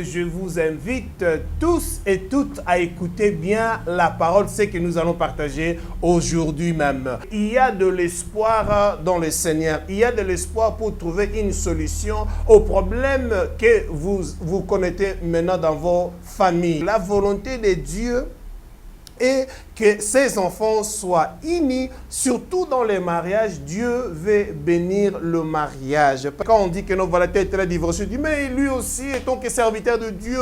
Je vous invite tous et toutes à écouter bien la parole, ce que nous allons partager aujourd'hui même. Il y a de l'espoir dans le Seigneur. Il y a de l'espoir pour trouver une solution aux problèmes que vous connaissez maintenant dans vos familles. La volonté de Dieu et que ses enfants soient unis, surtout dans les mariages. Dieu veut bénir le mariage. Quand on dit que nos volontés sont très divorcées, on dit, mais lui aussi, étant que serviteur de Dieu,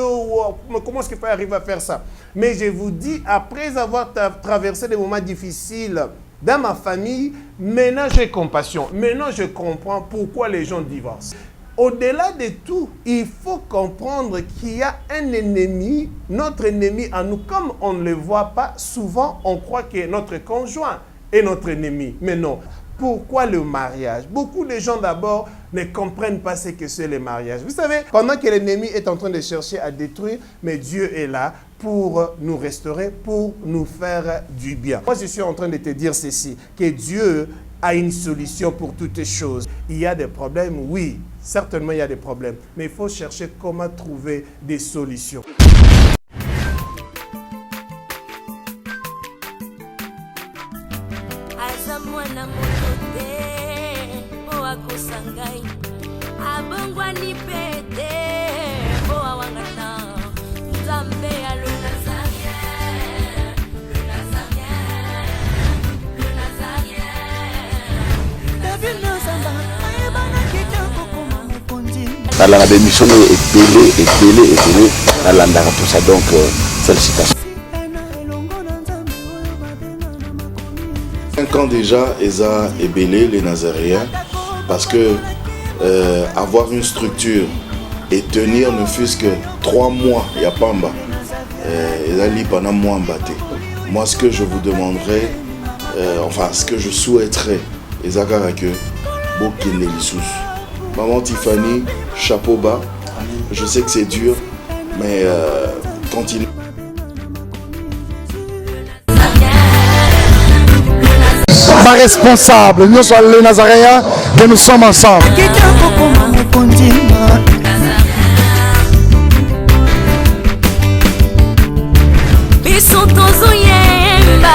comment est-ce qu'il peut arriver à faire ça? Mais je vous dis, après avoir traversé des moments difficiles dans ma famille, maintenant j'ai compassion. Maintenant je comprends pourquoi les gens divorcent. Au-delà de tout, il faut comprendre qu'il y a un ennemi, notre ennemi à nous. Comme on ne le voit pas, souvent on croit que notre conjoint est notre ennemi. Mais non. Pourquoi le mariage? Beaucoup de gens d'abord ne comprennent pas ce que c'est le mariage. Vous savez, pendant que l'ennemi est en train de chercher à détruire, mais Dieu est là pour nous restaurer, pour nous faire du bien. Moi, je suis en train de te dire ceci, que Dieu a une solution pour toutes les choses. Il y a des problèmes, oui. Certainement, il y a des problèmes, mais il faut chercher comment trouver des solutions. Dans la démission est belé, dans l'andara tout ça, donc félicitations. 5 ans déjà, Eza est belé, les Nazaréens, parce que avoir une structure et tenir ne fût-ce que 3 mois, il y a Pamba, Eza li pendant moi embatté. Moi, ce que je vous demanderais, enfin, ce que je souhaiterais, Eza que Bokine Lissous. Maman Tiffany, chapeau bas. Je sais que c'est dur, mais continue. Pas responsable, nous sommes les Nazaréens, que nous sommes ensemble.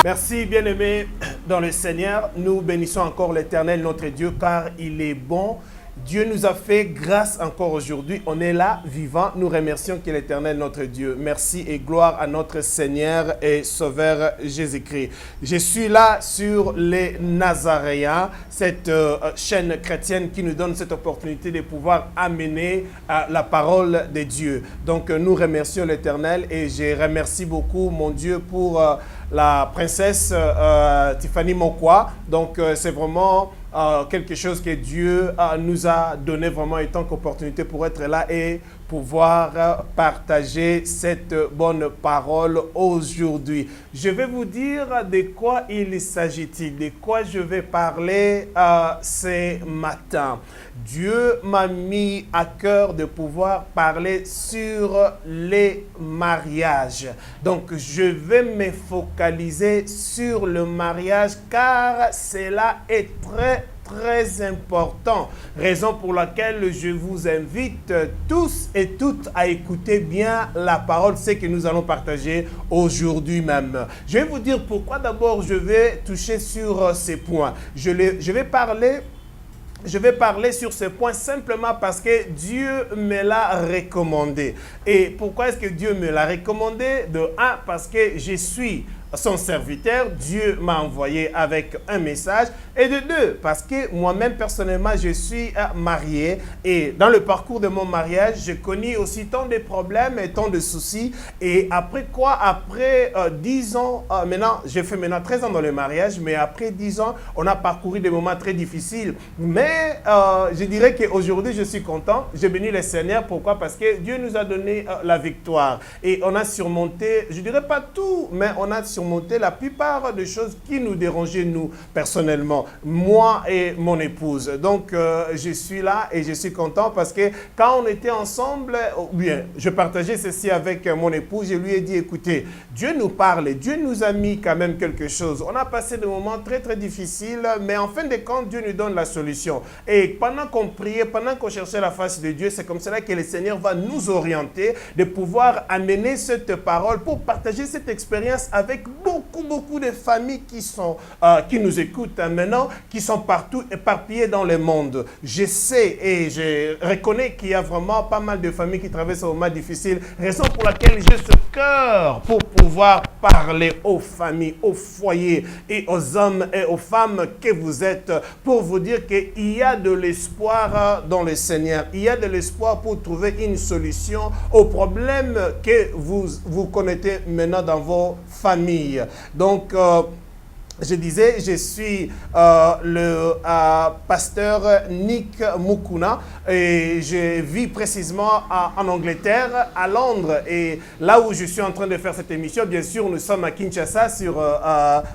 Merci bien-aimés dans le Seigneur. Nous bénissons encore l'Éternel, notre Dieu, car il est bon. Dieu nous a fait grâce encore aujourd'hui. On est là, vivant. Nous remercions que l'Éternel, notre Dieu. Merci et gloire à notre Seigneur et Sauveur Jésus-Christ. Je suis là sur les Nazaréens, cette chaîne chrétienne qui nous donne cette opportunité de pouvoir amener la parole de Dieu. Donc, nous remercions l'Éternel et je remercie beaucoup mon Dieu pour la princesse Tiffany Mokwa. Donc, c'est vraiment quelque chose que Dieu nous a donné vraiment en tant qu'opportunité pour être là et pouvoir partager cette bonne parole aujourd'hui. Je vais vous dire de quoi il s'agit-il, de quoi je vais parler ce matin. Dieu m'a mis à cœur de pouvoir parler sur les mariages. Donc, je vais me focaliser sur le mariage car cela est très important. Raison pour laquelle je vous invite tous et toutes à écouter bien la parole, ce que nous allons partager aujourd'hui même. Je vais vous dire pourquoi d'abord je vais toucher sur ces points. Je vais parler sur ce point simplement parce que Dieu me l'a recommandé. Et pourquoi est-ce que Dieu me l'a recommandé? De un, parce que je suis son serviteur, Dieu m'a envoyé avec un message. Et de deux, parce que moi-même personnellement, je suis marié. Et dans le parcours de mon mariage, j'ai connu aussi tant de problèmes et tant de soucis. Et après quoi? Après 10 ans, maintenant, j'ai fait maintenant 13 ans dans le mariage, mais après 10 ans, on a parcouru des moments très difficiles. Mais je dirais qu'aujourd'hui, je suis content. J'ai béni le Seigneur. Pourquoi? Parce que Dieu nous a donné la victoire. Et on a surmonté, je dirais pas tout, mais on a surmonté surmonter la plupart des choses qui nous dérangeaient, nous, personnellement, moi et mon épouse. Donc, je suis là et je suis content parce que quand on était ensemble, bien, je partageais ceci avec mon épouse, je lui ai dit, écoutez, Dieu nous parle, Dieu nous a mis quand même quelque chose. On a passé des moments très, très difficiles, mais en fin de compte, Dieu nous donne la solution. Et pendant qu'on priait, pendant qu'on cherchait la face de Dieu, c'est comme cela que le Seigneur va nous orienter, de pouvoir amener cette parole pour partager cette expérience avec beaucoup de familles qui nous écoutent maintenant, qui sont partout éparpillées dans le monde. Je sais et je reconnais qu'il y a vraiment pas mal de familles qui traversent un moment difficile, raison pour laquelle j'ai ce cœur pour pouvoir parler aux familles, aux foyers et aux hommes et aux femmes que vous êtes, pour vous dire qu'il y a de l'espoir dans le Seigneur. Il y a de l'espoir pour trouver une solution aux problèmes que vous connaissez maintenant dans vos familles. Donc, je disais, je suis le pasteur Nick Mukuna et je vis précisément en Angleterre, à Londres. Et là où je suis en train de faire cette émission, bien sûr, nous sommes à Kinshasa sur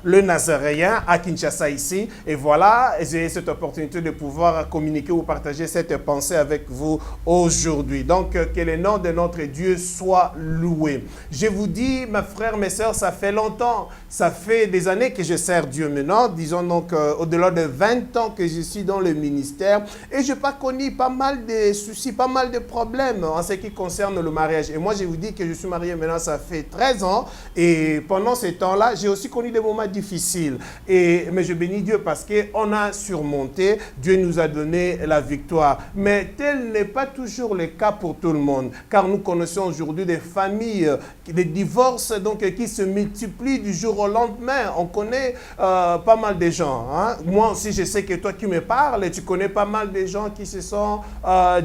le Nazaréen, à Kinshasa ici. Et voilà, j'ai cette opportunité de pouvoir communiquer ou partager cette pensée avec vous aujourd'hui. Donc, que le nom de notre Dieu soit loué. Je vous dis, mes frères, mes sœurs, ça fait longtemps, ça fait des années que je sers Dieu maintenant, disons donc au-delà de 20 ans que je suis dans le ministère et je n'ai pas connu pas mal de soucis, pas mal de problèmes en ce qui concerne le mariage. Et moi, je vous dis que je suis marié maintenant, ça fait 13 ans et pendant ce temps-là, j'ai aussi connu des moments difficiles. Mais je bénis Dieu parce qu'on a surmonté, Dieu nous a donné la victoire. Mais tel n'est pas toujours le cas pour tout le monde, car nous connaissons aujourd'hui des familles, des divorces donc, qui se multiplient du jour au lendemain. On connaît pas mal de gens. Hein? Moi aussi, je sais que toi qui me parles, tu connais pas mal de gens qui se sont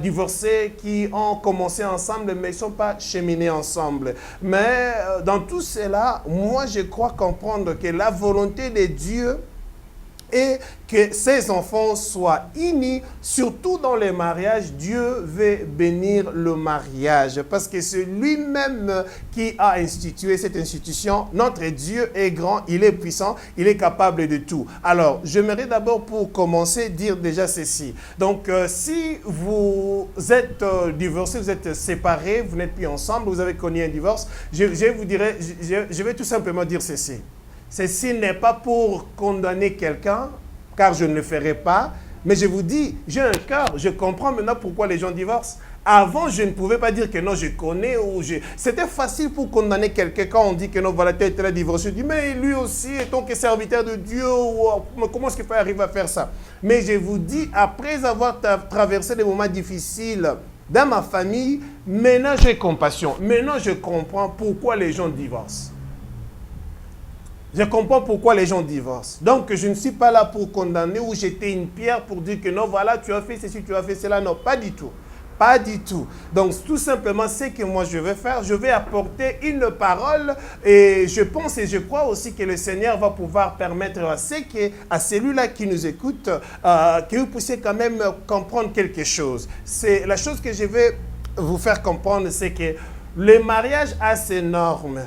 divorcés, qui ont commencé ensemble, mais ils ne sont pas cheminés ensemble. Mais dans tout cela, moi, je crois comprendre que la volonté de Dieu et que ses enfants soient unis, surtout dans les mariages. Dieu veut bénir le mariage parce que c'est lui-même qui a institué cette institution. Notre Dieu est grand, il est puissant, il est capable de tout. Alors, j'aimerais d'abord pour commencer dire déjà ceci. Donc, si vous êtes divorcé, vous êtes séparés, vous n'êtes plus ensemble, vous avez connu un divorce, je vais tout simplement dire ceci. Ceci n'est pas pour condamner quelqu'un, car je ne le ferai pas, mais je vous dis, j'ai un cœur, je comprends maintenant pourquoi les gens divorcent. Avant, je ne pouvais pas dire que non, je connais ou je... C'était facile pour condamner quelqu'un quand on dit que non, voilà, tel est divorcé. Je dis, mais lui aussi, étant que serviteur de Dieu, comment est-ce qu'il peut arriver à faire ça? Mais je vous dis, après avoir traversé des moments difficiles dans ma famille, maintenant j'ai compassion. Maintenant, je comprends pourquoi les gens divorcent. Je comprends pourquoi les gens divorcent. Donc, je ne suis pas là pour condamner ou jeter une pierre pour dire que non, voilà, tu as fait ceci, tu as fait cela. Non, pas du tout. Pas du tout. Donc, tout simplement, ce que moi je vais faire, je vais apporter une parole et je pense et je crois aussi que le Seigneur va pouvoir permettre à celui-là qui nous écoute, que vous puissiez quand même comprendre quelque chose. C'est la chose que je vais vous faire comprendre, c'est que le mariage a ses normes.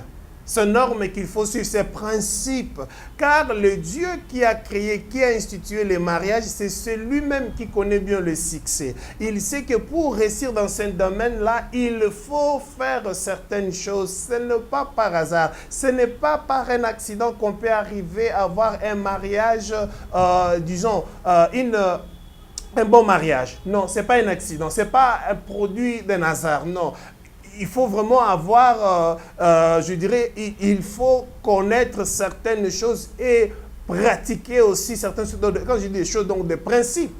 Ces normes qu'il faut suivre, ces principes. Car le Dieu qui a créé, qui a institué le mariage, c'est celui-même qui connaît bien le succès. Il sait que pour réussir dans ce domaine-là, il faut faire certaines choses. Ce n'est pas par hasard. Ce n'est pas par un accident qu'on peut arriver à avoir un mariage, disons, un bon mariage. Non, ce n'est pas un accident. Ce n'est pas un produit d'un hasard. Non. Il faut vraiment avoir, je dirais, il faut connaître certaines choses et pratiquer aussi certaines choses. Quand je dis des choses, donc des principes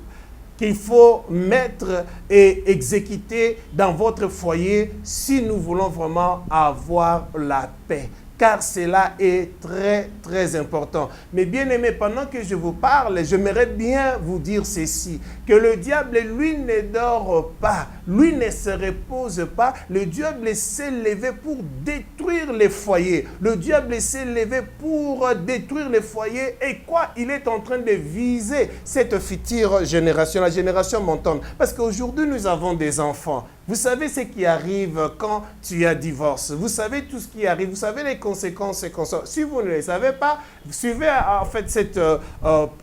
qu'il faut mettre et exécuter dans votre foyer si nous voulons vraiment avoir la paix. Car cela est très, très important. Mais bien aimé, pendant que je vous parle, j'aimerais bien vous dire ceci, que le diable, lui, ne dort pas. lui ne se repose pas. Le diable s'est levé pour détruire les foyers. Le diable s'est levé pour détruire les foyers. Et quoi? Il est en train de viser cette future génération, la génération montante. Parce qu'aujourd'hui, nous avons des enfants. Vous savez ce qui arrive quand tu as divorce. Vous savez tout ce qui arrive. Vous savez les conséquences. Si vous ne les savez pas, suivez en fait cette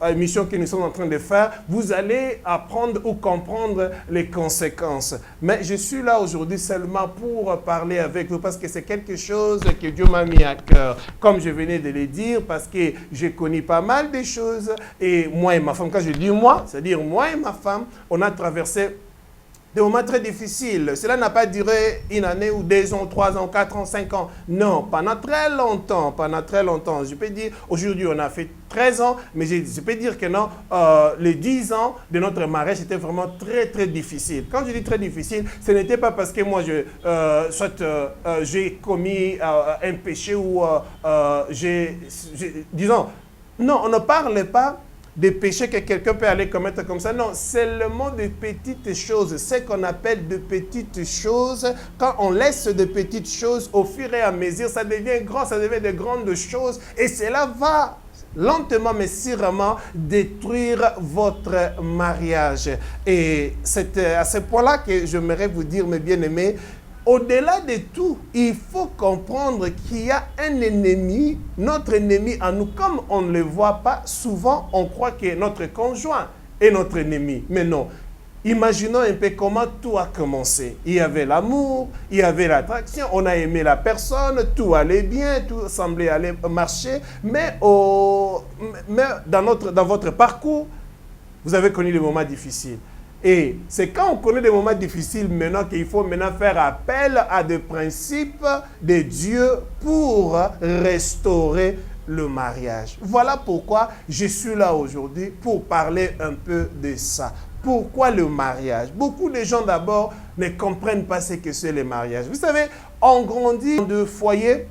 émission que nous sommes en train de faire. Vous allez apprendre ou comprendre les conséquences. Mais je suis là aujourd'hui seulement pour parler avec vous parce que c'est quelque chose que Dieu m'a mis à cœur. Comme je venais de le dire, parce que j'ai connu pas mal de choses. Et moi et ma femme, quand je dis moi, c'est-à-dire moi et ma femme, on a traversé des moments très difficiles. Cela n'a pas duré une année ou 2 ans, 3 ans, 4 ans, 5 ans. Non, pendant très longtemps, pendant très longtemps. Je peux dire, aujourd'hui on a fait 13 ans, mais je peux dire que non, les 10 ans de notre mariage étaient vraiment très très difficiles. Quand je dis très difficile, ce n'était pas parce que moi j'ai commis un péché ou disons, non, on ne parle pas des péchés que quelqu'un peut aller commettre comme ça. Non, seulement de petites choses. Ce qu'on appelle de petites choses. Quand on laisse de petites choses, au fur et à mesure, ça devient grand, ça devient de grandes choses. Et cela va lentement mais sûrement détruire votre mariage. Et c'est à ce point-là que j'aimerais vous dire, mes bien-aimés, au-delà de tout, il faut comprendre qu'il y a un ennemi, notre ennemi à nous. Comme on ne le voit pas, souvent on croit que notre conjoint est notre ennemi. Mais non. Imaginons un peu comment tout a commencé. Il y avait l'amour, il y avait l'attraction, on a aimé la personne, tout allait bien, tout semblait aller marcher. Mais dans votre parcours, vous avez connu des moments difficiles. Et c'est quand on connaît des moments difficiles maintenant qu'il faut maintenant faire appel à des principes de Dieu pour restaurer le mariage. Voilà pourquoi je suis là aujourd'hui pour parler un peu de ça. Pourquoi le mariage? Beaucoup de gens d'abord ne comprennent pas ce que c'est le mariage. Vous savez, on grandit dans des foyers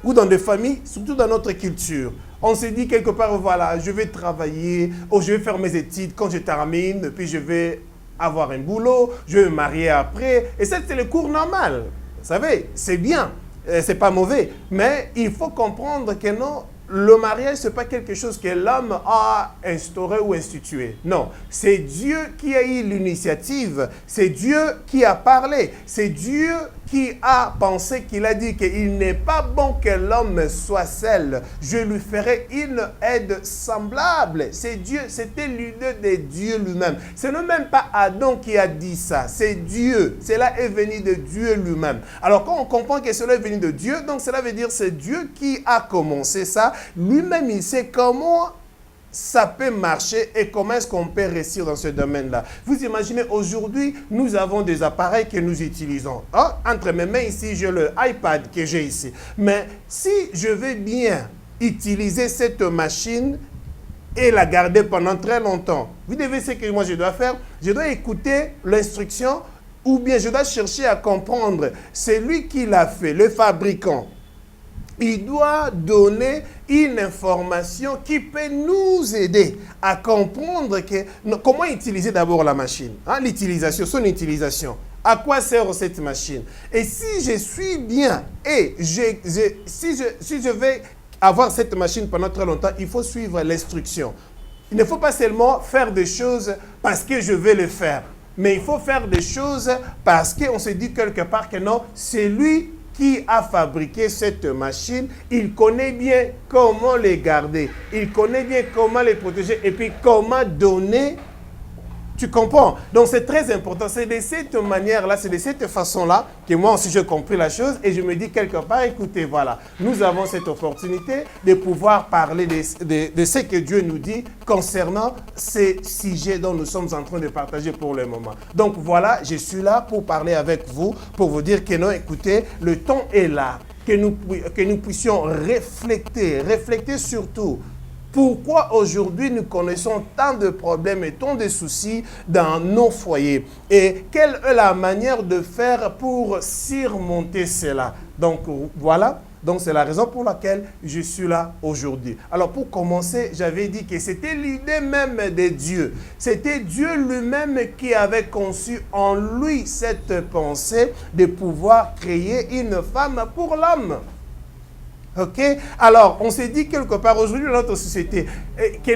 ou dans des familles, surtout dans notre culture. On se dit quelque part, voilà, je vais travailler, ou je vais faire mes études quand je termine, puis je vais avoir un boulot, je vais me marier après. Et ça, c'est le cours normal. Vous savez, c'est bien, c'est pas mauvais. Mais il faut comprendre que non, le mariage, ce n'est pas quelque chose que l'homme a instauré ou institué. Non, c'est Dieu qui a eu l'initiative. C'est Dieu qui a parlé. C'est Dieu qui a pensé, qu'il a dit qu'il n'est pas bon que l'homme soit seul. Je lui ferai une aide semblable. C'est Dieu, c'était l'idée de Dieu lui-même. Ce n'est même pas Adam qui a dit ça. C'est Dieu. Cela est venu de Dieu lui-même. Alors quand on comprend que cela est venu de Dieu, donc cela veut dire que c'est Dieu qui a commencé ça. Lui-même, il sait comment ça peut marcher et comment est-ce qu'on peut réussir dans ce domaine-là. Vous imaginez, aujourd'hui, nous avons des appareils que nous utilisons. Oh, entre mes mains ici, j'ai le iPad que j'ai ici. Mais si je veux bien utiliser cette machine et la garder pendant très longtemps, vous devez ce que moi je dois faire. Je dois écouter l'instruction ou bien je dois chercher à comprendre. C'est lui qui l'a fait, le fabricant. Il doit donner une information qui peut nous aider à comprendre comment utiliser d'abord la machine. Hein, l'utilisation, son utilisation. À quoi sert cette machine? Et si je suis bien et si je vais avoir cette machine pendant très longtemps, il faut suivre l'instruction. Il ne faut pas seulement faire des choses parce que je vais le faire. Mais il faut faire des choses parce qu'on se dit quelque part que non, c'est lui qui a fabriqué cette machine, il connaît bien comment les garder, il connaît bien comment les protéger et puis comment donner. Tu comprends? Donc c'est très important. C'est de cette manière-là, c'est de cette façon-là que moi aussi j'ai compris la chose et je me dis quelque part, écoutez, voilà, nous avons cette opportunité de pouvoir parler de ce que Dieu nous dit concernant ces sujets dont nous sommes en train de partager pour le moment. Donc voilà, je suis là pour parler avec vous, pour vous dire que non, écoutez, le temps est là, que nous puissions réfléchir surtout. Pourquoi aujourd'hui nous connaissons tant de problèmes et tant de soucis dans nos foyers? Et quelle est la manière de faire pour surmonter cela? Donc voilà, Donc, c'est la raison pour laquelle je suis là aujourd'hui. Alors, pour commencer, j'avais dit que c'était l'idée même de Dieu. C'était Dieu lui-même qui avait conçu en lui cette pensée de pouvoir créer une femme pour l'homme. Ok? Alors, on s'est dit quelque part aujourd'hui dans notre société, que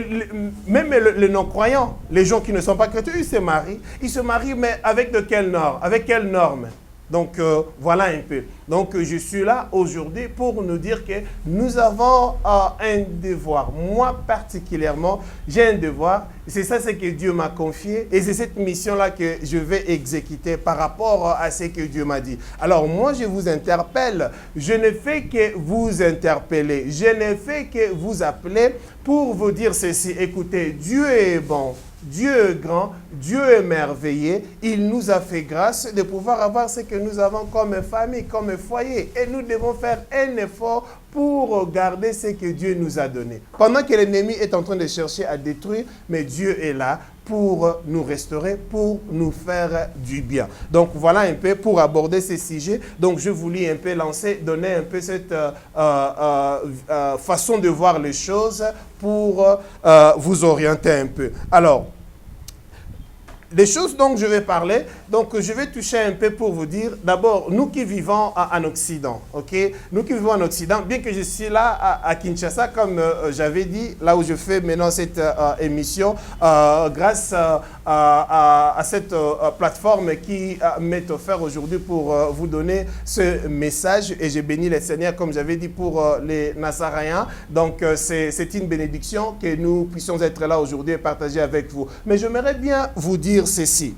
même les non-croyants, les gens qui ne sont pas chrétiens, ils se marient, mais avec de quelle norme? Avec quelle norme? Donc, voilà un peu. Donc, je suis là aujourd'hui pour nous dire que nous avons un devoir. Moi, particulièrement, j'ai un devoir. C'est ça, c'est que Dieu m'a confié. Et c'est cette mission-là que je vais exécuter par rapport à ce que Dieu m'a dit. Alors, moi, je vous interpelle. Je ne fais que vous interpeller. Je ne fais que vous appeler pour vous dire ceci. Écoutez, Dieu est bon. Dieu est grand, Dieu est merveilleux, il nous a fait grâce de pouvoir avoir ce que nous avons comme famille, comme foyer. Et nous devons faire un effort pour garder ce que Dieu nous a donné. Pendant que l'ennemi est en train de chercher à détruire, mais Dieu est là pour nous restaurer, pour nous faire du bien. Donc voilà un peu pour aborder ces sujets. Donc je voulais un peu donner un peu cette façon de voir les choses pour vous orienter un peu. Alors, les choses dont je vais parler, donc je vais toucher un peu pour vous dire, d'abord, nous qui vivons en Occident, ok? Nous qui vivons en Occident, bien que je suis là à Kinshasa, comme j'avais dit, là où je fais maintenant cette émission, grâce à cette plateforme qui m'est offerte aujourd'hui pour vous donner ce message, et je bénis le Seigneur, comme j'avais dit, pour les Nazaréens. Donc, c'est une bénédiction que nous puissions être là aujourd'hui et partager avec vous. Mais j'aimerais bien vous dire ceci.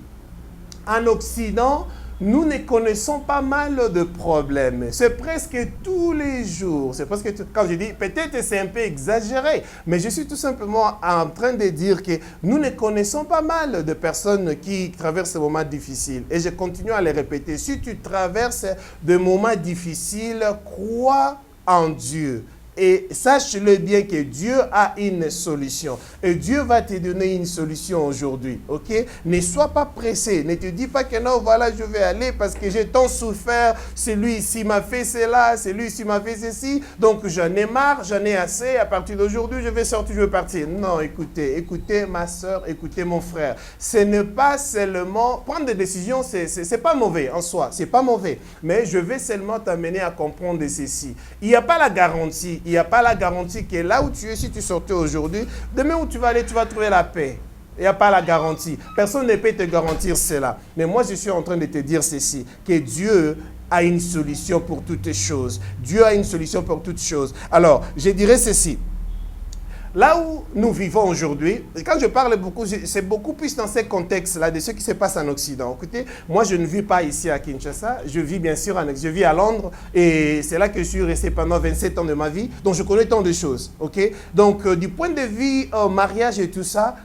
En Occident, nous ne connaissons pas mal de problèmes. C'est presque tous les jours. C'est presque quand je dis, peut-être c'est un peu exagéré, mais je suis tout simplement en train de dire que nous ne connaissons pas mal de personnes qui traversent des moments difficiles. Et je continue à le répéter. Si tu traverses des moments difficiles, crois en Dieu. Et sache-le bien que Dieu a une solution. Et Dieu va te donner une solution aujourd'hui. Ok? Ne sois pas pressé. Ne te dis pas que non, voilà, je vais aller parce que j'ai tant souffert. Celui-ci m'a fait cela, celui-ci m'a fait ceci. Donc j'en ai marre, j'en ai assez. À partir d'aujourd'hui, je vais sortir, je vais partir. Non, écoutez ma soeur, écoutez mon frère. Ce n'est pas seulement... Prendre des décisions, c'est pas mauvais en soi. C'est pas mauvais. Mais je vais seulement t'amener à comprendre ceci. Il n'y a pas la garantie. Il n'y a pas la garantie que là où tu es, si tu sortais aujourd'hui, demain où tu vas aller, tu vas trouver la paix. Il n'y a pas la garantie. Personne ne peut te garantir cela. Mais moi, je suis en train de te dire ceci, que Dieu a une solution pour toutes les choses. Dieu a une solution pour toutes choses. Alors, je dirais ceci. Là où nous vivons aujourd'hui, quand je parle beaucoup, c'est beaucoup plus dans ces contextes-là de ce qui se passe en Occident. Écoutez, moi je ne vis pas ici à Kinshasa, je vis bien sûr je vis à Londres et c'est là que je suis resté pendant 27 ans de ma vie, donc je connais tant de choses. Ok? Donc du point de vue mariage et tout ça,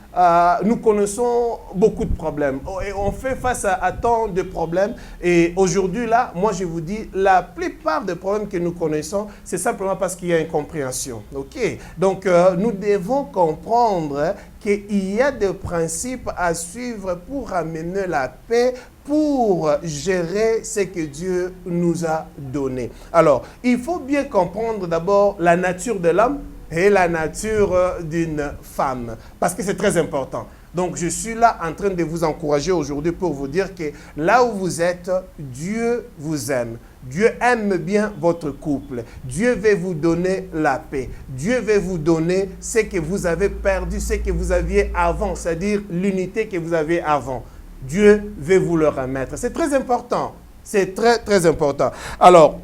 nous connaissons beaucoup de problèmes. Et on fait face à tant de problèmes et aujourd'hui là, moi je vous dis, la plupart des problèmes que nous connaissons, c'est simplement parce qu'il y a incompréhension. Ok? Donc nous devons comprendre qu'il y a des principes à suivre pour amener la paix, pour gérer ce que Dieu nous a donné. Alors, il faut bien comprendre d'abord la nature de l'homme et la nature d'une femme, parce que c'est très important. Donc, je suis là en train de vous encourager aujourd'hui pour vous dire que là où vous êtes, Dieu vous aime. Dieu aime bien votre couple. Dieu veut vous donner la paix. Dieu veut vous donner ce que vous avez perdu, ce que vous aviez avant, c'est-à-dire l'unité que vous aviez avant. Dieu veut vous le remettre. C'est très important. C'est très, très important. Alors,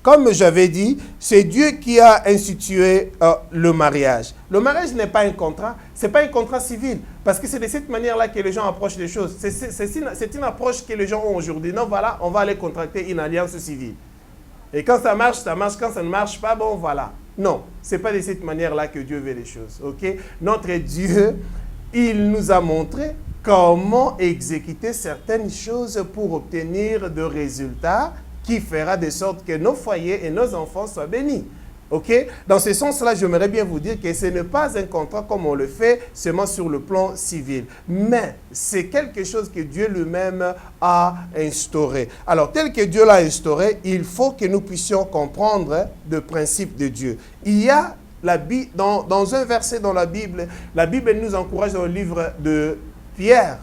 comme j'avais dit, c'est Dieu qui a institué le mariage. Le mariage n'est pas un contrat, ce n'est pas un contrat civil. Parce que c'est de cette manière-là que les gens approchent les choses. C'est une approche que les gens ont aujourd'hui. Non, voilà, on va aller contracter une alliance civile. Et quand ça marche, ça marche. Quand ça ne marche pas, bon, voilà. Non, ce n'est pas de cette manière-là que Dieu veut les choses. Ok? Notre Dieu, il nous a montré comment exécuter certaines choses pour obtenir des résultats qui fera de sorte que nos foyers et nos enfants soient bénis. Ok? Dans ce sens-là, j'aimerais bien vous dire que ce n'est pas un contrat comme on le fait seulement sur le plan civil. Mais c'est quelque chose que Dieu lui-même a instauré. Alors, tel que Dieu l'a instauré, il faut que nous puissions comprendre le principe de Dieu. Il y a dans un verset dans la Bible nous encourage dans le livre de Pierre.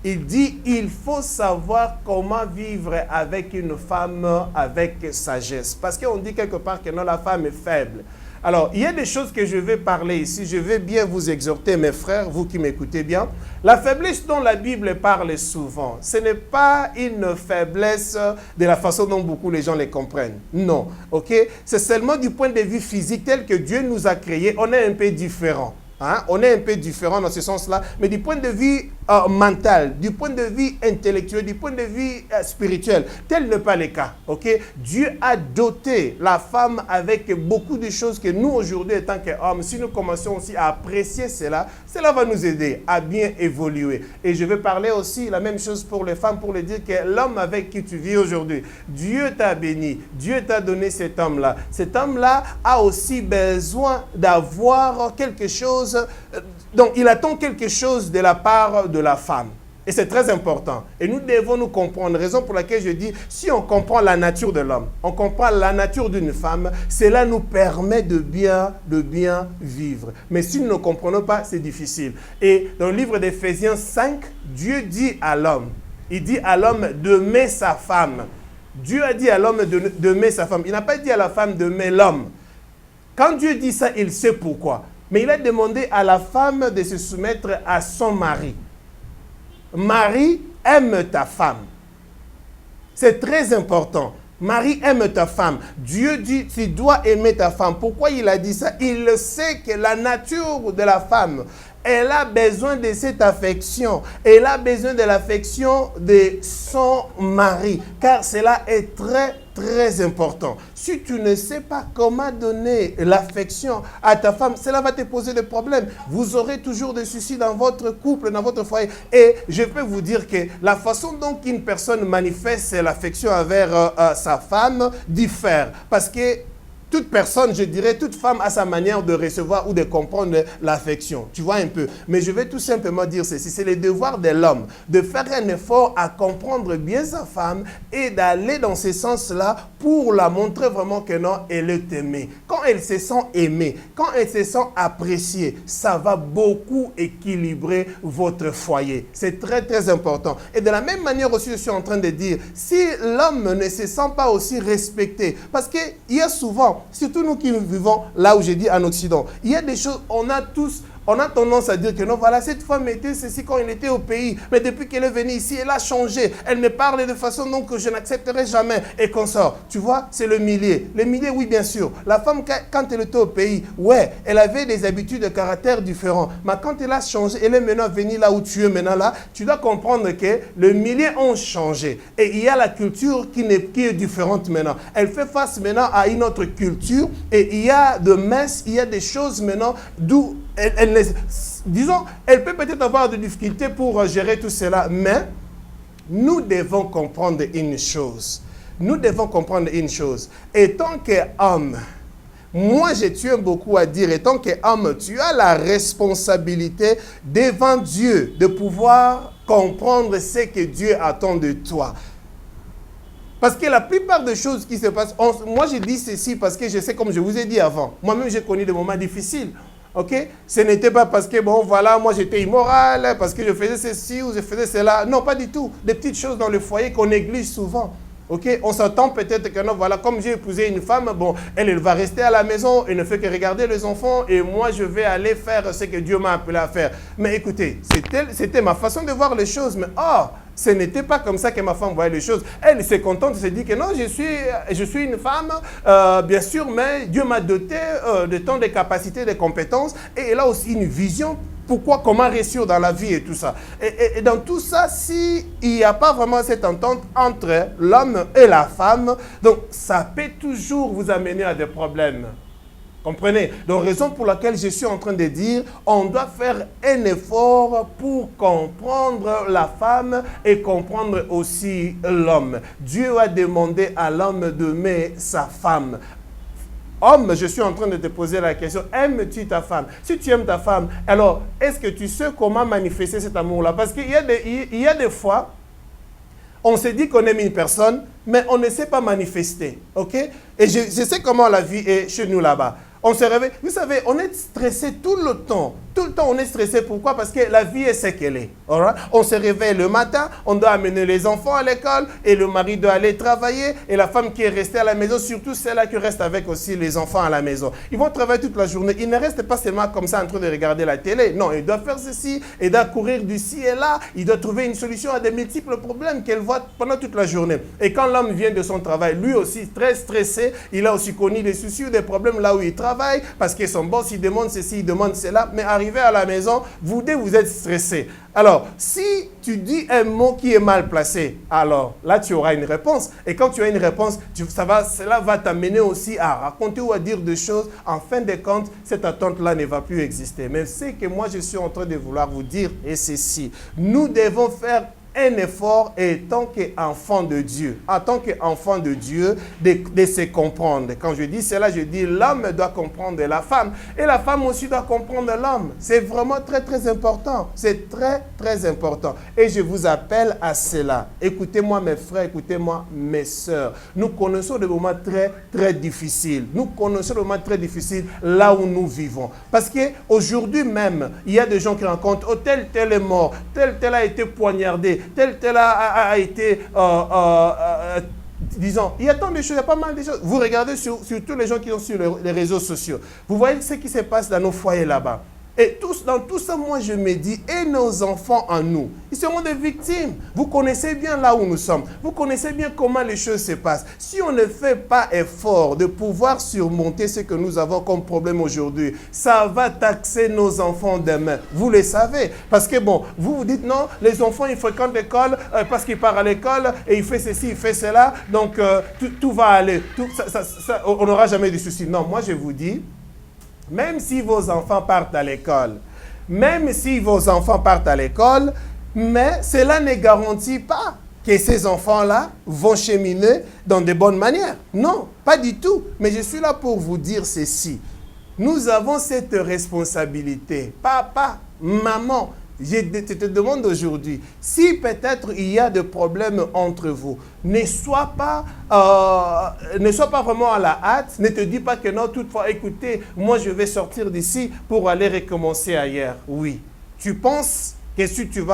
Il dit, il faut savoir comment vivre avec une femme avec sagesse. Parce qu'on dit quelque part que non, la femme est faible. Alors, il y a des choses que je vais parler ici. Je vais bien vous exhorter, mes frères, vous qui m'écoutez bien. La faiblesse dont la Bible parle souvent, ce n'est pas une faiblesse de la façon dont beaucoup les gens les comprennent. Non, ok? C'est seulement du point de vue physique tel que Dieu nous a créés, on est un peu différent. Hein? On est un peu différent dans ce sens-là, mais du point de vue mental, du point de vue intellectuel, du point de vue spirituel, tel n'est pas le cas. Okay? Dieu a doté la femme avec beaucoup de choses que nous, aujourd'hui, en tant qu'hommes, si nous commençons aussi à apprécier cela, cela va nous aider à bien évoluer. Et je vais parler aussi la même chose pour les femmes, pour leur dire que l'homme avec qui tu vis aujourd'hui, Dieu t'a béni, Dieu t'a donné cet homme-là. Cet homme-là a aussi besoin d'avoir quelque chose. Donc, il attend quelque chose de la part de la femme. Et c'est très important. Et nous devons nous comprendre. Raison pour laquelle je dis, si on comprend la nature de l'homme, on comprend la nature d'une femme, cela nous permet de bien vivre. Mais si nous ne comprenons pas, c'est difficile. Et dans le livre d'Éphésiens 5, Dieu dit à l'homme, il dit à l'homme d'aimer sa femme. Dieu a dit à l'homme d'aimer sa femme. Il n'a pas dit à la femme d'aimer l'homme. Quand Dieu dit ça, il sait pourquoi. Mais il a demandé à la femme de se soumettre à son mari. Marie, aime ta femme. C'est très important. Marie, aime ta femme. Dieu dit, tu dois aimer ta femme. Pourquoi il a dit ça? Il sait que la nature de la femme, elle a besoin de cette affection. Elle a besoin de l'affection de son mari. Car cela est très important. Si tu ne sais pas comment donner l'affection à ta femme, cela va te poser des problèmes. Vous aurez toujours des soucis dans votre couple, dans votre foyer. Et je peux vous dire que la façon dont une personne manifeste l'affection envers sa femme diffère. Parce que toute personne, je dirais, toute femme a sa manière de recevoir ou de comprendre l'affection. Tu vois un peu. Mais je vais tout simplement dire ceci. C'est le devoir de l'homme de faire un effort à comprendre bien sa femme et d'aller dans ce sens-là pour la montrer vraiment que non, elle est aimée. Quand elle se sent aimée, quand elle se sent appréciée, ça va beaucoup équilibrer votre foyer. C'est très important. Et de la même manière aussi, je suis en train de dire, si l'homme ne se sent pas aussi respecté, parce qu'il y a souvent, surtout nous qui vivons là où j'ai dit en Occident, il y a des choses, on a tendance à dire que non, voilà, cette femme était ceci quand elle était au pays, mais depuis qu'elle est venue ici, elle a changé. Elle me parle de façon donc que je n'accepterai jamais et qu'on sort. Tu vois, c'est le milieu. Le milieu, oui, bien sûr. La femme, quand elle était au pays, ouais, elle avait des habitudes de caractère différents. Mais quand elle a changé, elle est maintenant venue là où tu es maintenant là, tu dois comprendre que le milieu a changé. Et il y a la culture qui est différente maintenant. Elle fait face maintenant à une autre culture et il y a de messes, il y a des choses maintenant d'où elle peut peut-être avoir des difficultés pour gérer tout cela, mais nous devons comprendre une chose. Nous devons comprendre une chose. Étant qu'homme, moi je tiens beaucoup à dire, étant qu'homme, tu as la responsabilité devant Dieu de pouvoir comprendre ce que Dieu attend de toi. Parce que la plupart des choses qui se passent, moi je dis ceci parce que je sais, comme je vous ai dit avant, moi-même j'ai connu des moments difficiles. Ok? Ce n'était pas parce que, bon, voilà, moi j'étais immoral, parce que je faisais ceci ou je faisais cela. Non, pas du tout. Des petites choses dans le foyer qu'on néglige souvent. Ok? On s'attend peut-être que non, voilà, comme j'ai épousé une femme, bon, elle va rester à la maison, elle ne fait que regarder les enfants et moi je vais aller faire ce que Dieu m'a appelé à faire. Mais écoutez, c'était ma façon de voir les choses, mais ce n'était pas comme ça que ma femme voyait les choses. Elle s'est contente, elle s'est dit que non, je suis une femme, bien sûr, mais Dieu m'a doté de tant de capacités, de compétences, et elle a aussi une vision. Pourquoi, comment réussir dans la vie et tout ça. Et dans tout ça, s'il n'y a pas vraiment cette entente entre l'homme et la femme, donc ça peut toujours vous amener à des problèmes. Comprenez? Donc, raison pour laquelle je suis en train de dire, on doit faire un effort pour comprendre la femme et comprendre aussi l'homme. Dieu a demandé à l'homme d'aimer sa femme. homme, je suis en train de te poser la question, aimes-tu ta femme? Si tu aimes ta femme, alors est-ce que tu sais comment manifester cet amour-là? Parce qu'il y a des fois, on se dit qu'on aime une personne, mais on ne sait pas manifester, ok? Et je sais comment la vie est chez nous là-bas. On se réveille, vous savez, on est stressé tout le temps. Tout le temps, on est stressé. Pourquoi? Parce que la vie est ce qu'elle est. Right? On se réveille le matin, on doit amener les enfants à l'école, et le mari doit aller travailler, et la femme qui est restée à la maison, surtout celle-là qui reste avec aussi les enfants à la maison. Ils vont travailler toute la journée. Ils ne restent pas seulement comme ça en train de regarder la télé. Non, ils doivent faire ceci, ils doivent courir d'ici et là. Ils doivent trouver une solution à des multiples problèmes qu'elles voient pendant toute la journée. Et quand l'homme vient de son travail, lui aussi très stressé, il a aussi connu des soucis ou des problèmes là où il travaille, parce que son boss, il demande ceci, il demande cela, mais arrivé à la maison, vous êtes stressé. Alors, si tu dis un mot qui est mal placé, alors là, tu auras une réponse. Et quand tu as une réponse, cela va t'amener aussi à raconter ou à dire des choses. En fin de compte, cette attente-là ne va plus exister. Mais ce que moi, je suis en train de vouloir vous dire, et c'est ceci. Nous devons faire un effort et tant qu'enfant de Dieu, de se comprendre. Quand je dis cela, je dis l'homme doit comprendre la femme et la femme aussi doit comprendre l'homme. C'est vraiment très très important. C'est très très important. Et je vous appelle à cela. Écoutez-moi mes frères, écoutez-moi mes sœurs. Nous connaissons des moments très très difficiles. Nous connaissons des moments très difficiles là où nous vivons. Parce qu'aujourd'hui même, il y a des gens qui rencontrent, oh tel est mort, tel a été poignardé, tel a été, disons, il y a tant de choses, il y a pas mal de choses. Vous regardez sur tous les gens qui sont sur les réseaux sociaux. Vous voyez ce qui se passe dans nos foyers là-bas. Et dans tout ça, moi, je me dis, et nos enfants en nous, ils seront des victimes. Vous connaissez bien là où nous sommes. Vous connaissez bien comment les choses se passent. Si on ne fait pas effort de pouvoir surmonter ce que nous avons comme problème aujourd'hui, ça va taxer nos enfants demain. Vous le savez. Parce que bon, vous dites non, les enfants, ils fréquentent l'école parce qu'ils partent à l'école et ils font ceci, ils font cela. Donc, tout va aller. On n'aura jamais de soucis. Non, moi, je vous dis, même si vos enfants partent à l'école, mais cela ne garantit pas que ces enfants-là vont cheminer dans de bonnes manières. Non, pas du tout. Mais je suis là pour vous dire ceci. Nous avons cette responsabilité. Papa, maman, je te demande aujourd'hui, si peut-être il y a des problèmes entre vous, ne sois pas vraiment à la hâte, ne te dis pas que non, toutefois, écoutez, moi je vais sortir d'ici pour aller recommencer ailleurs. Oui, tu penses que si tu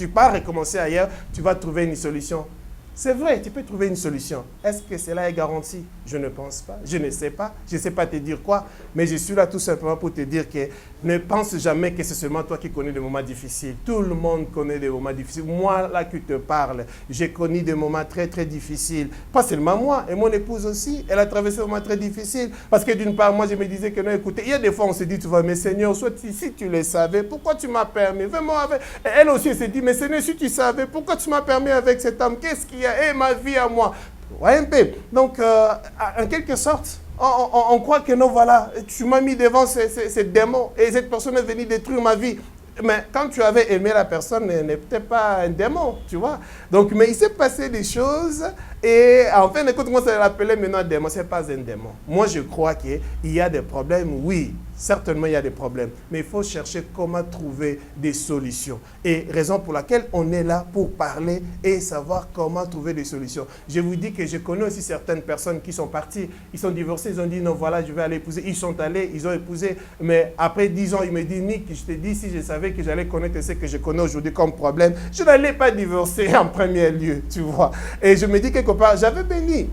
pars recommencer ailleurs, tu vas trouver une solution. C'est vrai, tu peux trouver une solution. Est-ce que cela est garanti? Je ne pense pas. Je ne sais pas. Je ne sais pas te dire quoi. Mais je suis là tout simplement pour te dire que ne pense jamais que c'est seulement toi qui connais des moments difficiles. Tout le monde connaît des moments difficiles. Moi, là, qui te parle, j'ai connu des moments très, très difficiles. Pas seulement moi, et mon épouse aussi. Elle a traversé des moments très difficiles. Parce que d'une part, moi, je me disais que non, écoutez, il y a des fois, on se dit, tu vois, mais Seigneur, soit si tu le savais, pourquoi tu m'as permis? Vraiment, avec... Et elle aussi, elle s'est dit, mais Seigneur, si tu savais, pourquoi tu m'as permis avec cet homme? Qu'est-ce qu'il y a? Et ma vie à moi. Ouais, un peu. Donc, en quelque sorte, on croit que non, voilà, tu m'as mis devant ces démons et cette personne est venue détruire ma vie. Mais quand tu avais aimé la personne, elle n'était pas un démon, tu vois. Donc, mais il s'est passé des choses et en fin de compte, moi, ça l'appelait maintenant un démon. Ce n'est pas un démon. Moi, je crois qu'il y a des problèmes, oui. Certainement, il y a des problèmes, mais il faut chercher comment trouver des solutions. Et raison pour laquelle on est là pour parler et savoir comment trouver des solutions. Je vous dis que je connais aussi certaines personnes qui sont parties, ils sont divorcés, ils ont dit non, voilà, je vais aller épouser. Ils sont allés, ils ont épousé, mais après 10 ans, ils me disent, Nick, je te dis, si je savais que j'allais connaître ce que je connais aujourd'hui comme problème, je n'allais pas divorcer en premier lieu, tu vois. Et je me dis quelque part, j'avais béni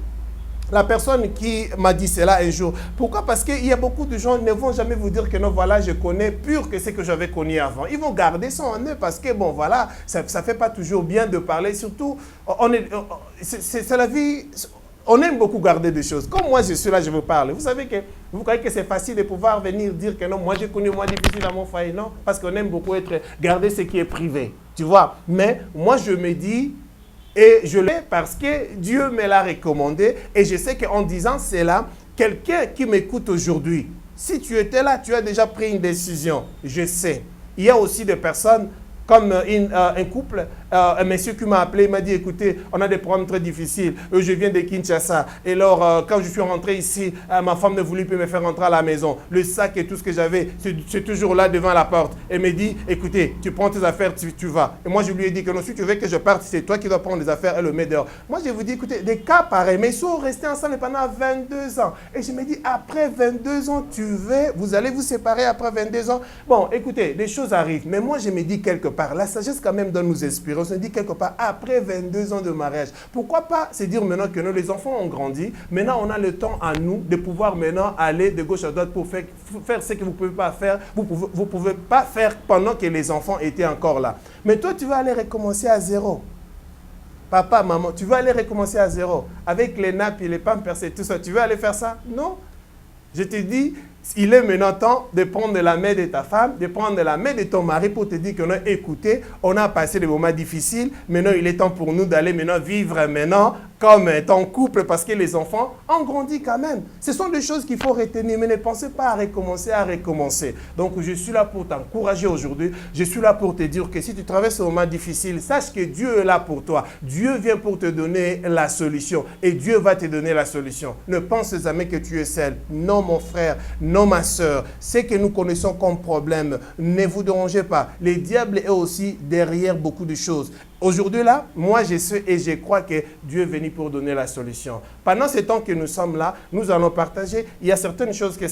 la personne qui m'a dit cela un jour. Pourquoi? Parce qu'il y a beaucoup de gens qui ne vont jamais vous dire que non, voilà, je connais pur que ce que j'avais connu avant. Ils vont garder ça en eux parce que, bon, voilà, ça ne fait pas toujours bien de parler. Surtout, c'est la vie, on aime beaucoup garder des choses. Comme moi, je suis là, je vous parle. Vous savez que, vous croyez que c'est facile de pouvoir venir dire que non, moi, j'ai connu moins difficile dans mon foyer. Non, parce qu'on aime beaucoup garder ce qui est privé. Tu vois? Mais moi, je me dis, et je l'ai parce que Dieu me l'a recommandé. Et je sais qu'en disant cela, quelqu'un qui m'écoute aujourd'hui, si tu étais là, tu as déjà pris une décision. Je sais. Il y a aussi des personnes comme un couple, un monsieur qui m'a appelé, il m'a dit, écoutez, on a des problèmes très difficiles. Je viens de Kinshasa. Et alors, quand je suis rentré ici, ma femme ne voulait plus me faire rentrer à la maison. Le sac et tout ce que j'avais, c'est toujours là devant la porte. Elle me dit, écoutez, tu prends tes affaires, tu vas. Et moi, je lui ai dit que non, si tu veux que je parte, c'est toi qui dois prendre les affaires et le mettre dehors. Moi, je vous dis, écoutez, des cas pareils, mais ils sont restés ensemble pendant 22 ans. Et je me dis, après 22 ans, vous allez vous séparer après 22 ans. Bon, écoutez, des choses arrivent. Mais moi, je me dis quelque part, la sagesse quand même doit nous inspirer. On se dit quelque part, après 22 ans de mariage, pourquoi pas se dire maintenant que nous, les enfants ont grandi, maintenant on a le temps à nous de pouvoir maintenant aller de gauche à droite pour faire ce que vous ne pouvez pas faire, vous pouvez pas faire pendant que les enfants étaient encore là. Mais toi, tu vas aller recommencer à zéro. Papa, maman, tu vas aller recommencer à zéro. Avec les nappes et les pampers et tout ça, tu veux aller faire ça? Non. Je te dis, il est maintenant temps de prendre la main de ta femme, de prendre la main de ton mari pour te dire qu'on a écouté, on a passé des moments difficiles, maintenant il est temps pour nous d'aller maintenant vivre maintenant comme ton couple parce que les enfants ont grandi quand même. Ce sont des choses qu'il faut retenir, mais ne pensez pas à recommencer. Donc je suis là pour t'encourager aujourd'hui, je suis là pour te dire que si tu traverses un moment difficile, sache que Dieu est là pour toi. Dieu vient pour te donner la solution et Dieu va te donner la solution. Ne pense jamais que tu es seul. Non mon frère, non ma soeur, ce que nous connaissons comme problème, ne vous dérangez pas. Le diable est aussi derrière beaucoup de choses. Aujourd'hui là, moi je sais et je crois que Dieu est venu pour donner la solution. Pendant ce temps que nous sommes là, nous allons partager. Il y a certaines choses que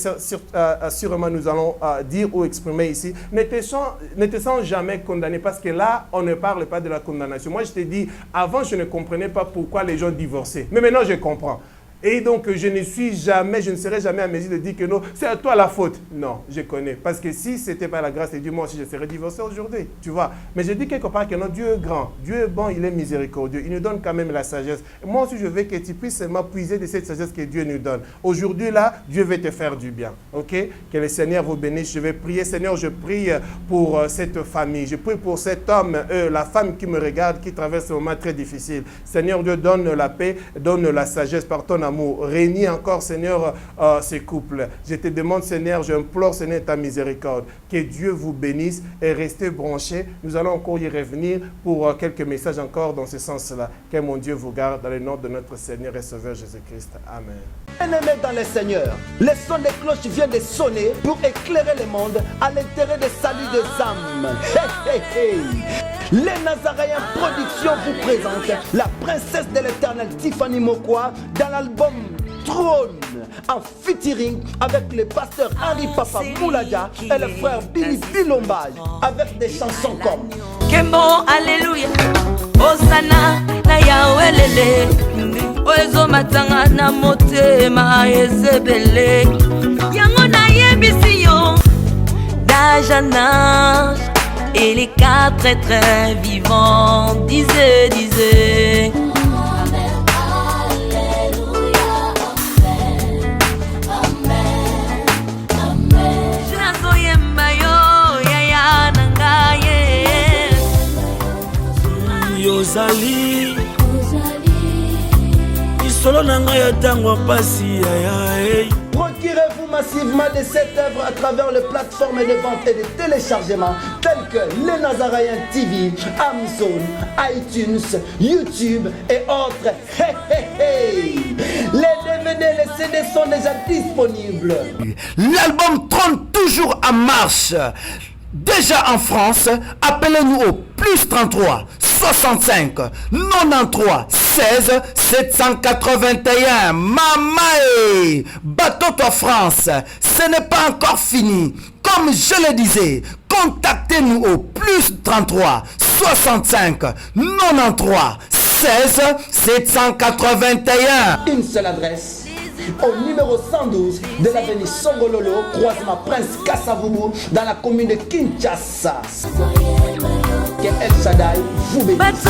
sûrement nous allons dire ou exprimer ici. Ne te sens jamais condamné parce que là, on ne parle pas de la condamnation. Moi je te dis, avant je ne comprenais pas pourquoi les gens divorçaient. Mais maintenant je comprends. Et donc, je ne serai jamais à mesure de dire que non, c'est à toi la faute. Non, je connais. Parce que si ce n'était pas la grâce de Dieu, moi aussi, je serais divorcé aujourd'hui. Tu vois. Mais je dis quelque part que non, Dieu est grand. Dieu est bon, il est miséricordieux. Il nous donne quand même la sagesse. Et moi aussi, je veux que tu puisses m'appuyer de cette sagesse que Dieu nous donne. Aujourd'hui, là, Dieu veut te faire du bien. OK? Que le Seigneur vous bénisse. Je vais prier. Seigneur, je prie pour cette famille. Je prie pour cet homme, la femme qui me regarde, qui traverse un moment très difficile. Seigneur Dieu, donne la paix, donne la sagesse par ton amour. Réunis encore, Seigneur, ces couples. Je te demande, Seigneur, j'implore, Seigneur, ta miséricorde. Que Dieu vous bénisse et restez branchés. Nous allons encore y revenir pour quelques messages encore dans ce sens-là. Que mon Dieu vous garde dans le nom de notre Seigneur et Sauveur Jésus-Christ. Amen. Bien-aimés dans le Seigneur, le son des cloches vient de sonner pour éclairer le monde à l'intérêt des saluts des âmes. Hey, hey, hey. Les Nazaréens Productions vous présentent la princesse de l'éternel Tiffany Mokwa dans l'album Trône en featuring avec le pasteur Henri Papa Moulaja et le frère Billy Bilombage avec des chansons comme Kembo Alléluia Osana na Yahweh Oezo matanga na motema ezebele Yango na yebisiyo d'âge en âge et les quatre êtres vivants disaient Yozali Isolo nanga ya tango pasi ya. Procurez-vous massivement de cette œuvre à travers les plateformes de vente et de téléchargement telles que Les Nazaréens TV, Amazon, iTunes, YouTube et autres. Hey, hey, hey. Les DVD, les CD sont déjà disponibles. L'album Trône toujours en marche. Déjà en France, appelez-nous au plus 33 65 93 16 781. Mamae, bateau France, ce n'est pas encore fini. Comme je le disais, contactez-nous au plus 33 65 93 16 781. Une seule adresse. Au numéro 112 de l'avenue Songololo, croisement Prince Kassavoubou, dans la commune de Kinshasa. Que El Shaddai vous bénisse.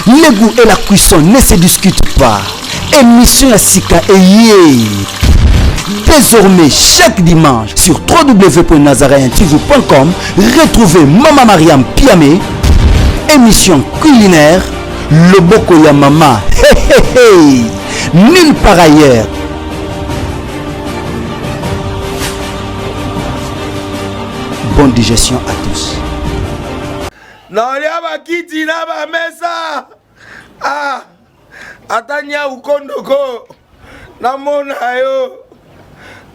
Le goût et la cuisson ne se discutent pas. Émission à Sika et Yé. Désormais, chaque dimanche, sur www.nazareentv.com, retrouvez Mama Mariam Piamé. Émission culinaire, le Boko ya Mama. Hey, hey, hey. Nulle part ailleurs. bonne digestion à tous. naolia bakiti na bamesa atanya ukondoko namona yo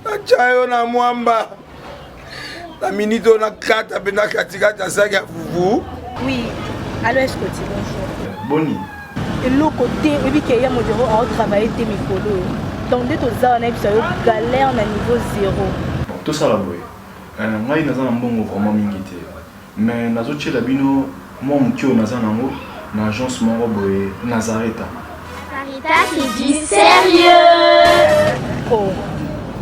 nachayo na mwamba na minito na kata pena katikata saki ya fufu. Oui, allô, est-ce que tu bonjour? Boni. Et l'autre côté, et puis qu'il y a mon bureau à travailler tes micros. Donc, dès que tu as un galère à niveau 0. Tout ça là, boy. Moi, il y a un bon vraiment mingité. Mais dans autres la bino, moi, mon kio n'a pas une agence mon boy Nazareta. Sarita qui dit sérieux. Oh.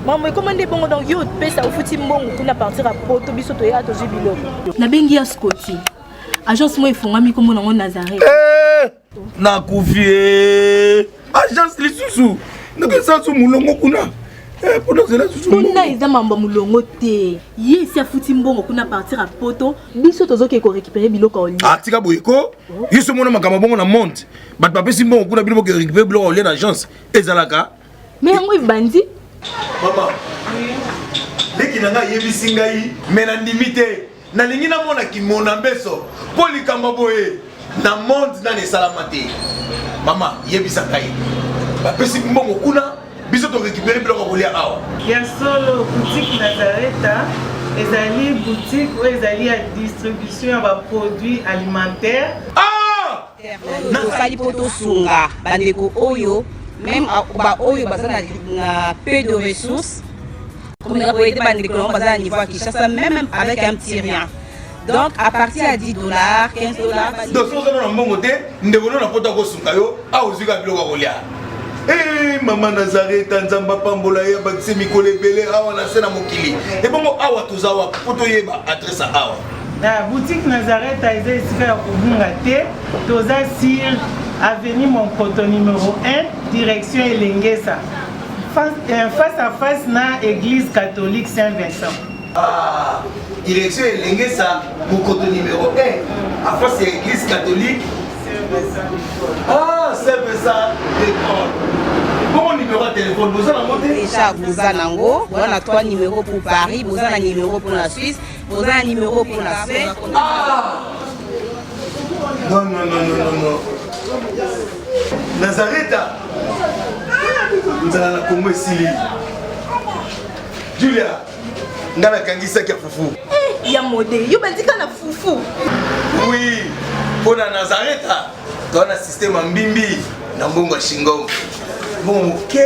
Maman, comment est bon donc yo pe ça au fouti mbongo kuna partir à poto biso to ya to jibilo. Na bengi ya Scotty. Agence moi ifungami comme na Nazareth. Na kufie. Agence lisusu. Ndeke sansu mulongo kuna. Pona zela susu. Kuna eza mamba mulongo te. Yesi afuti mbongo kuna partir à poto biso tozoke ko récupérer biloko oli. Ah tika boyeko. Yiso mona makama bongo na monte. Bat papesi mbongo kuna biloko ko récupérer biloko oli na agence. Ezalaka. Mais yango ibandi. Maman, leki nanga yebisi ngai mena ndimite nalingi namona kimona mbeso po likamba boye na monde na nesalama te. Mama yebisa ngai bapesi mbongo kuna biso to récupérer biloko kolia awa ya solo boutique Nazareta ezali boutique ou ezali à distribution ya ba produits alimentaires. Nasali poto sunga bandeko oyo même ba oyo bazana na peu de ressources comme la boîte bandeko on bazana niveau Kinshasa même avec un petit rien. Donc à partir à $10, $15. Donc so na mbongo te ndeko na poto ko sunga yo a ozika biloko kolia. Maman Nazareta nzamba pambola ya bakise mikole belé awa na sena mokili. Et bongo awa tozawa poto yeba adresse awa. La boutique Nazareta est ici à Kubungate, toza sur avenue Monkoto numéro 1, direction Elengesa. Face à face na église catholique Saint-Vincent. Ah, direction Elengesa, Monkoto numéro 1, à face à l'église catholique Saint-Vincent. Ah, Saint-Vincent d'école. Bon numéro de téléphone, vous en avez déjà vous en on a 3 numéros pour Paris, vous en un numéro pour la Suisse, vous en un numéro pour la Suisse. Ah! Non. Nazareta. Vous allez la Congo Sili. Julia, ngana kangisa kia fufu. Ya modé, yo bandika na fufu. Oui, pour la Nazareta, dans un système en bimbi, dans Bongo Shingo. Bon, ok.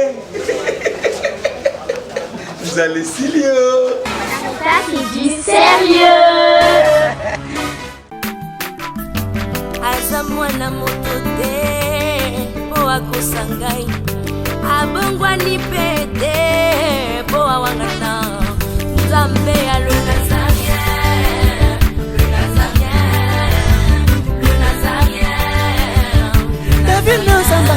Vous allez Silio. Sarita qui dit sérieux. Aza mwana moto te po akosangai abongwani pete po awangana nzambe ya le Nazarien David Nozamba